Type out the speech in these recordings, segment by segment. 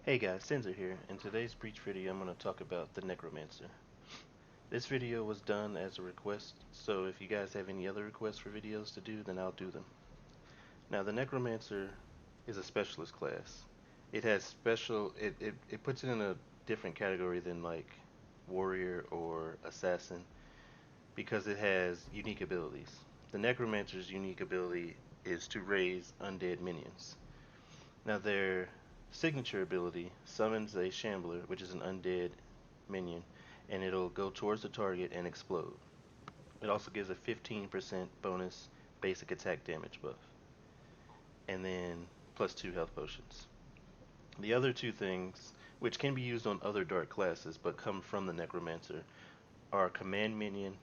Hey guys, Sinzer here. In today's Breach video, I'm going to talk about the Necromancer. This video was done as a request, so if you guys have any other requests for videos to do, then I'll do them. Now, the Necromancer is a specialist class. It has it puts it in a different category than like Warrior or Assassin because it has unique abilities. The Necromancer's unique ability is to raise undead minions. Now, their signature ability summons a Shambler, which is an undead minion, and it'll go towards the target and explode. It also gives a 15% bonus basic attack damage buff, and then plus 2 health potions. The other two things, which can be used on other dark classes but come from the Necromancer, are Command Minion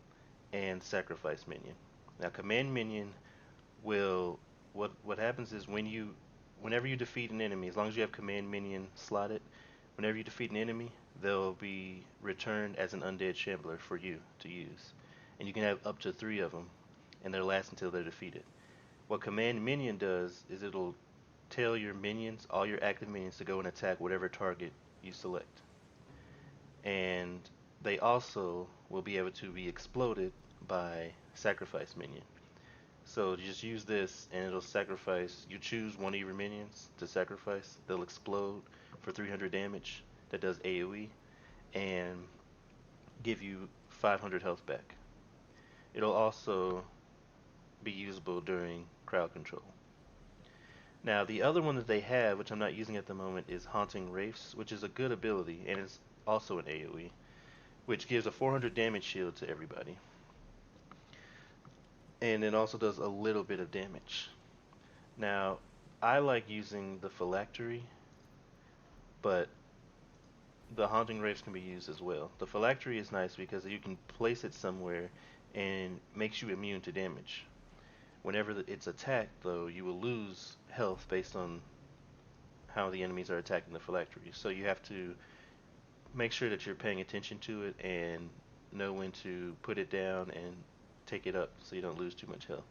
and Sacrifice Minion. Now, Command Minion will what happens is whenever you defeat an enemy, as long as you have Command Minion slotted, whenever you defeat an enemy, they'll be returned as an undead shambler for you to use. And you can have up to 3 of them, and they'll last until they're defeated. What Command Minion does is it'll tell your minions, all your active minions, to go and attack whatever target you select. And they also will be able to be exploded by Sacrifice Minion. So you just use this and it'll sacrifice. You choose one of your minions to sacrifice. They'll explode for 300 damage. That does AoE and give you 500 health back. It'll also be usable during crowd control. Now, the other one that they have, which I'm not using at the moment, is Haunting Wraiths, which is a good ability and is also an AoE, which gives a 400 damage shield to everybody. And it also does a little bit of damage. Now, I like using the phylactery, but the haunting wraiths can be used as well. The phylactery is nice because you can place it somewhere and makes you immune to damage. Whenever it's attacked, though, you will lose health based on how the enemies are attacking the phylactery. So you have to make sure that you're paying attention to it and know when to put it down and take it up so you don't lose too much health.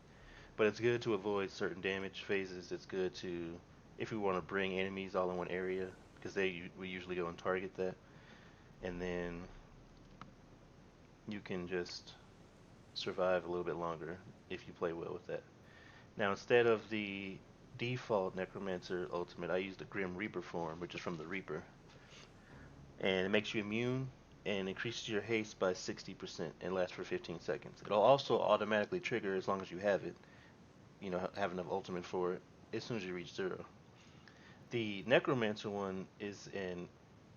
But it's good to avoid certain damage phases. It's good to, if we want to bring enemies all in one area, because we usually go and target that, and then you can just survive a little bit longer if you play well with that. Now, instead of the default Necromancer ultimate, I use the Grim Reaper form, which is from the Reaper, and it makes you immune and increases your haste by 60% and lasts for 15 seconds. It'll also automatically trigger as long as you have it, have enough ultimate for it as soon as you reach 0. The Necromancer one is in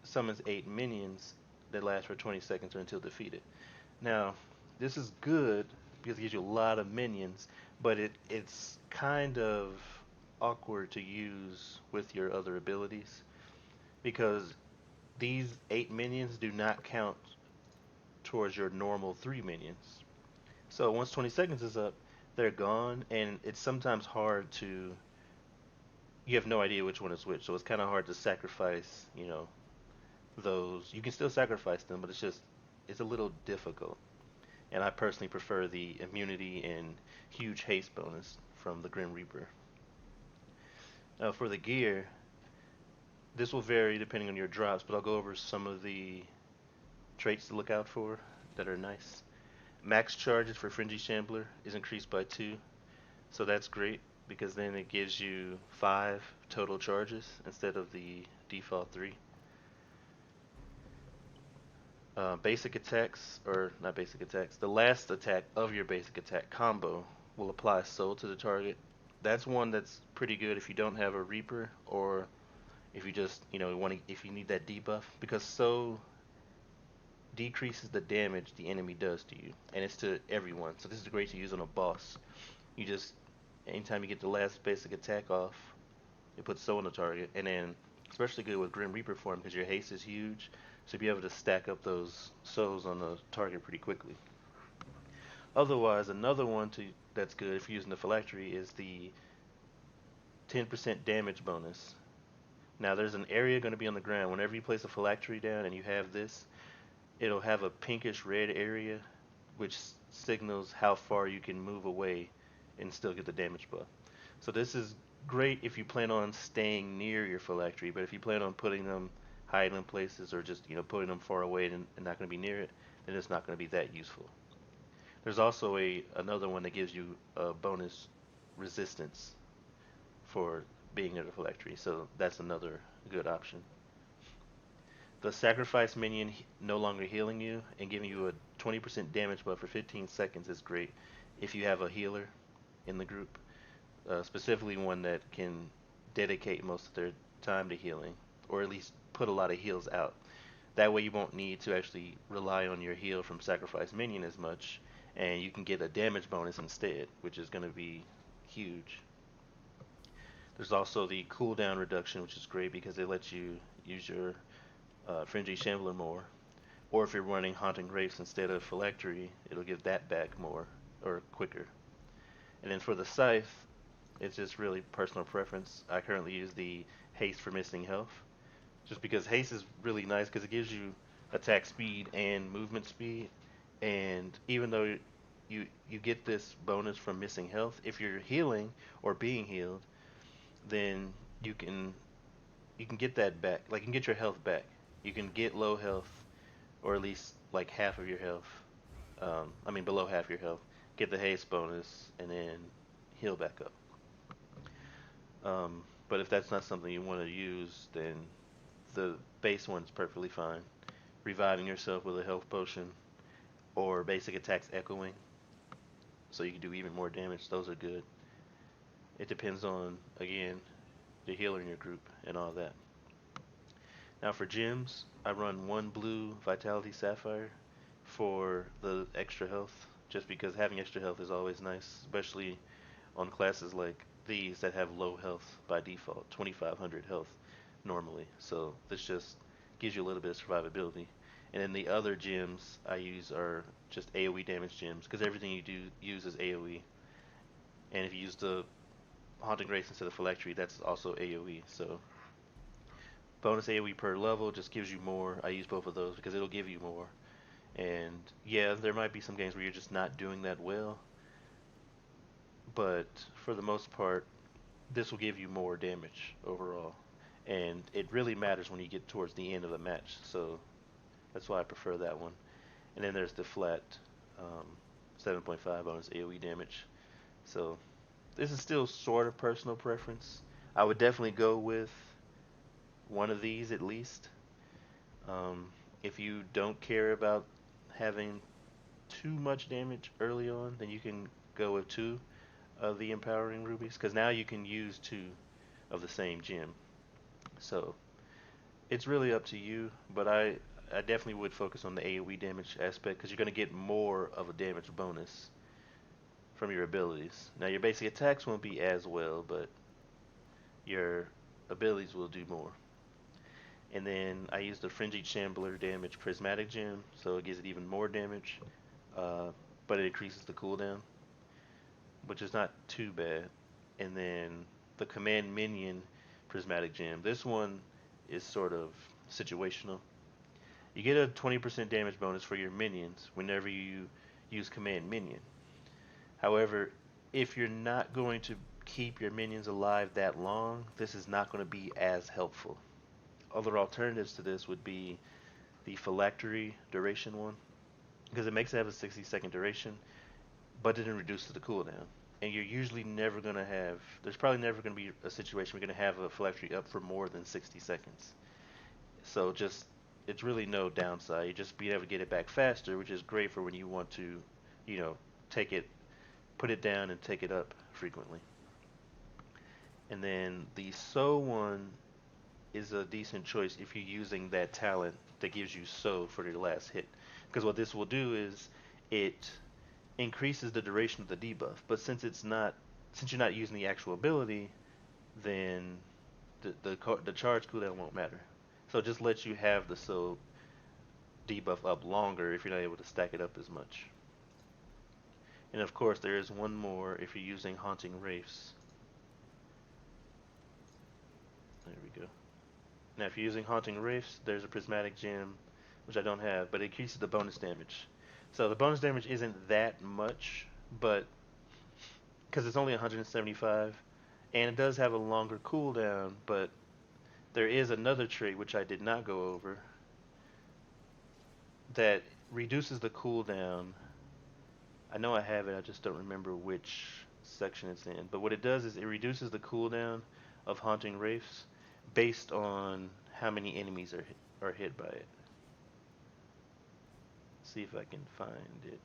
summons 8 minions that last for 20 seconds or until defeated. Now, this is good because it gives you a lot of minions, but it's kind of awkward to use with your other abilities because these 8 minions do not count towards your normal 3 minions. So once 20 seconds is up, they're gone, and it's sometimes hard to. You have no idea which one is which, so it's kind of hard to sacrifice, those. You can still sacrifice them, but it's a little difficult. And I personally prefer the immunity and huge haste bonus from the Grim Reaper. For the gear, this will vary depending on your drops, but I'll go over some of the traits to look out for that are nice. Max charges for Fringy Shambler is increased by 2, so that's great because then it gives you 5 total charges instead of the default 3. Basic attacks, or not basic attacks, the last attack of your basic attack combo will apply soul to the target. That's one that's pretty good if you don't have a Reaper or if you just, if you need that debuff because soul decreases the damage the enemy does to you, and it's to everyone. So this is great to use on a boss. You just, anytime you get the last basic attack off, it puts soul on the target, and then especially good with Grim Reaper form because your haste is huge, so you'll be able to stack up those souls on the target pretty quickly. Otherwise, another one that's good if you're using the phylactery is the 10% damage bonus. Now there's an area going to be on the ground. Whenever you place a phylactery down and you have this, it'll have a pinkish red area which signals how far you can move away and still get the damage buff. So this is great if you plan on staying near your phylactery, but if you plan on putting them hiding in places or just putting them far away and not going to be near it, then it's not going to be that useful. There's also a another one that gives you a bonus resistance for being near the phylactery, so that's another good option. The sacrifice minion no longer healing you and giving you a 20% damage buff for 15 seconds is great if you have a healer in the group, specifically one that can dedicate most of their time to healing, or at least put a lot of heals out. That way you won't need to actually rely on your heal from sacrifice minion as much, and you can get a damage bonus instead, which is going to be huge. There's also the cooldown reduction, which is great because it lets you use your Fringy Shambler more. Or if you're running Haunting Wraiths instead of Phylactery, it'll give that back more, or quicker. And then for the Scythe, it's just really personal preference. I currently use the Haste for missing health, just because Haste is really nice because it gives you attack speed and movement speed. And even though you get this bonus from missing health, if you're healing or being healed, then you can you can get that back. Like you can get your health back. You can get low health, or at least like half of your health. I mean below half your health. Get the haste bonus and then heal back up. But if that's not something you want to use, then the base one's perfectly fine. Reviving yourself with a health potion or basic attacks echoing, so you can do even more damage. Those are good. It depends on, again, the healer in your group and all that. Now for gems, I run one blue Vitality Sapphire for the extra health, just because having extra health is always nice, especially on classes like these that have low health by default, 2500 health normally. So this just gives you a little bit of survivability. And then the other gems I use are just AoE damage gems, because everything you do use is AoE. And if you use the Haunting Grace instead of Phylactery, that's also AoE. So bonus AoE per level just gives you more. I use both of those because it'll give you more. And yeah, there might be some games where you're just not doing that well, but for the most part, this will give you more damage overall. And it really matters when you get towards the end of the match, so that's why I prefer that one. And then there's the flat um, 7.5 bonus AoE damage. So this is still sort of personal preference. I would definitely go with one of these at least. Um, if you don't care about having too much damage early on, then you can go with two of the empowering rubies, because now you can use two of the same gem. So it's really up to you, but I definitely would focus on the AoE damage aspect because you're going to get more of a damage bonus from your abilities. Now your basic attacks won't be as well, but your abilities will do more. And then I use the Frenzied Shambler damage prismatic gem, so it gives it even more damage, uh, but it increases the cooldown, which is not too bad. And then the Command Minion prismatic gem. This one is sort of situational. You get a 20% damage bonus for your minions whenever you use Command Minion. However, if you're not going to keep your minions alive that long, this is not going to be as helpful. Other alternatives to this would be the phylactery duration one, because it makes it have a 60-second duration, but it reduces the cooldown. And you're usually never going to have, there's probably never going to be a situation where you're going to have a phylactery up for more than 60 seconds. So just, it's really no downside. You just be able to get it back faster, which is great for when you want to, you know, take it, put it down and take it up frequently. And then the So one is a decent choice if you're using that talent that gives you So for your last hit. Because what this will do is it increases the duration of the debuff. But since you're not using the actual ability, then the charge cooldown won't matter. So it just lets you have the So debuff up longer if you're not able to stack it up as much. And of course, there is one more if you're using Haunting Wraiths. There we go. Now, if you're using Haunting Wraiths, there's a Prismatic Gem, which I don't have, but it increases the bonus damage. So the bonus damage isn't that much, but because it's only 175, and it does have a longer cooldown, but there is another trait which I did not go over that reduces the cooldown. I know I have it, I just don't remember which section it's in. But what it does is it reduces the cooldown of Haunting Wraiths based on how many enemies are hit by it. See if I can find it.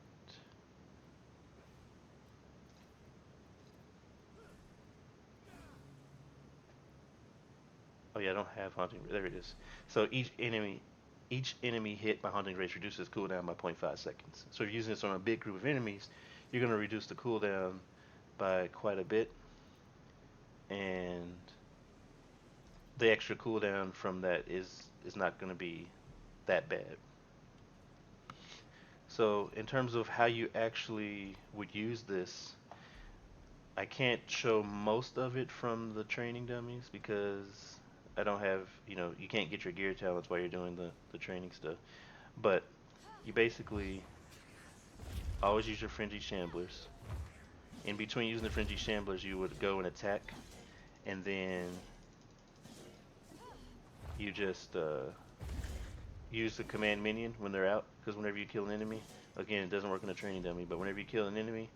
Oh yeah, I don't have Haunting. There it is. So each enemy hit by Haunting Wraiths reduces cooldown by 0.5 seconds. So if you're using this on a big group of enemies, you're going to reduce the cooldown by quite a bit, and the extra cooldown from that is not going to be that bad. So in terms of how you actually would use this, I can't show most of it from the training dummies because I don't have, you can't get your gear talents while you're doing the training stuff. But you basically always use your frenzy shamblers. In between using the frenzy shamblers, you would go and attack, and then you just use the command minion when they're out. Because whenever you kill an enemy, again, it doesn't work on a training dummy, but whenever you kill an enemy,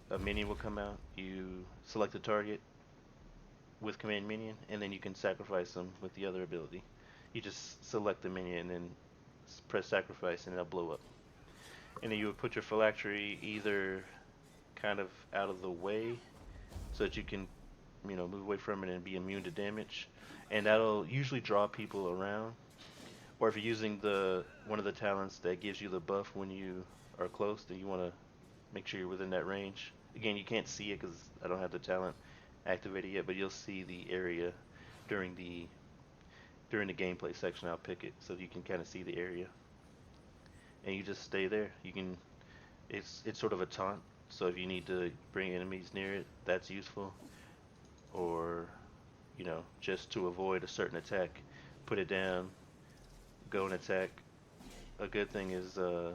a minion will come out. You select a target with command minion, and then you can sacrifice them with the other ability. You just select the minion and then press sacrifice, and it'll blow up. And then you would put your phylactery either kind of out of the way so that you can, move away from it and be immune to damage. And that'll usually draw people around. Or if you're using one of the talents that gives you the buff when you are close, then you want to make sure you're within that range. Again, you can't see it because I don't have the talent activated yet, but you'll see the area during the gameplay section. I'll pick it so that you can kind of see the area, and you just stay there. It's sort of a taunt, so if you need to bring enemies near it, that's useful. Or just to avoid a certain attack, put it down, go and attack. A good thing is the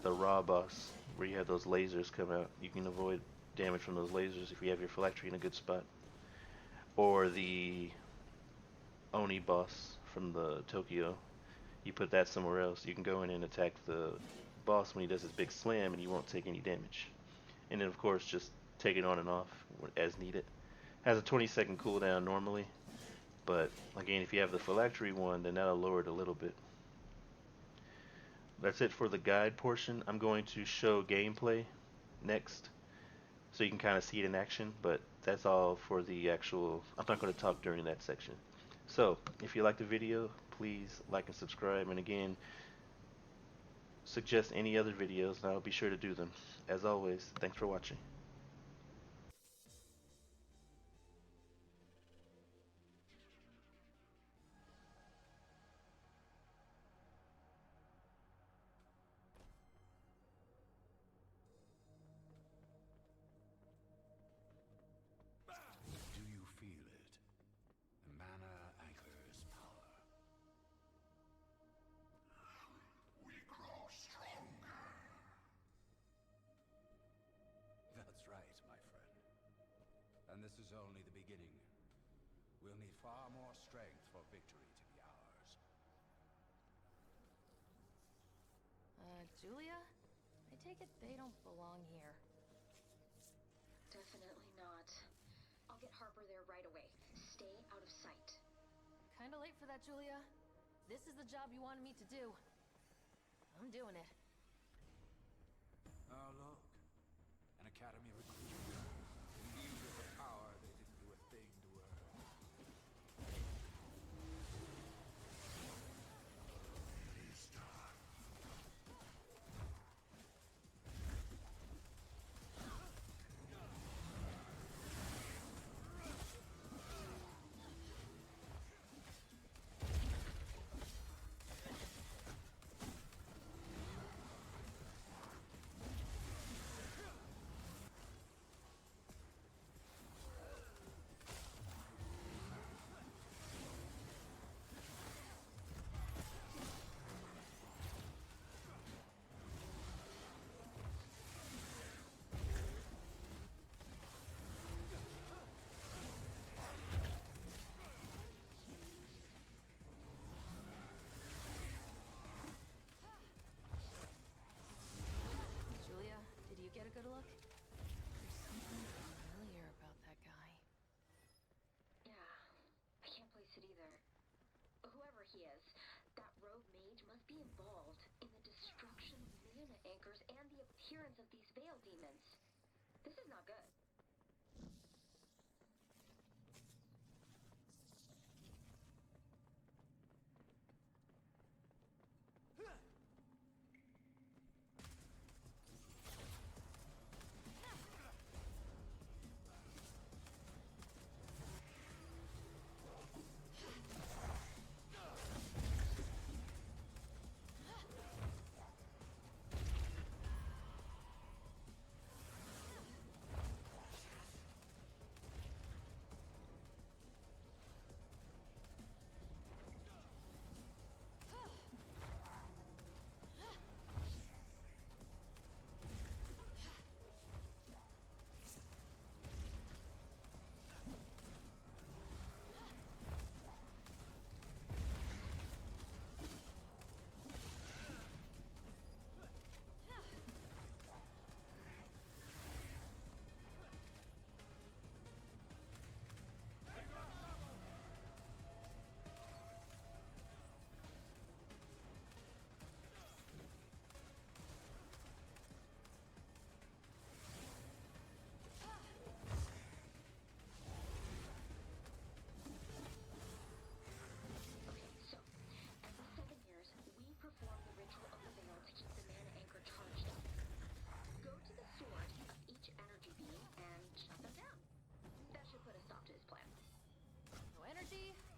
raw boss, where you have those lasers come out. You can avoid damage from those lasers if you have your phylactery in a good spot. Or the Oni boss from the Tokyo, you put that somewhere else. You can go in and attack the boss when he does his big slam, and you won't take any damage. And then of course just take it on and off as needed. Has a 20-second cooldown normally, but again, if you have the phylactery one, then that'll lower it a little bit. That's it for the guide portion. I'm going to show gameplay next, so you can kind of see it in action, but that's all for the actual. I'm not going to talk during that section. So, if you like the video, please like and subscribe, and again, suggest any other videos, and I'll be sure to do them. As always, thanks for watching. Do you feel it? Mana anchors power. We grow stronger. That's right, my friend. And this is only the beginning. We'll need far more strength for victory to be ours. Julia? I take it they don't belong here. Definitely not. I'll get Harper there right away. Stay out of sight. Kinda late for that, Julia. This is the job you wanted me to do. I'm doing it. Oh, look. An academy recruit. Imbued with a power they didn't do a thing to earn. It's time. he is. That rogue mage must be involved in the destruction of mana anchors and the appearance of these veil demons. This is not good.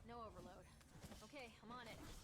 No overload. Okay, I'm on it.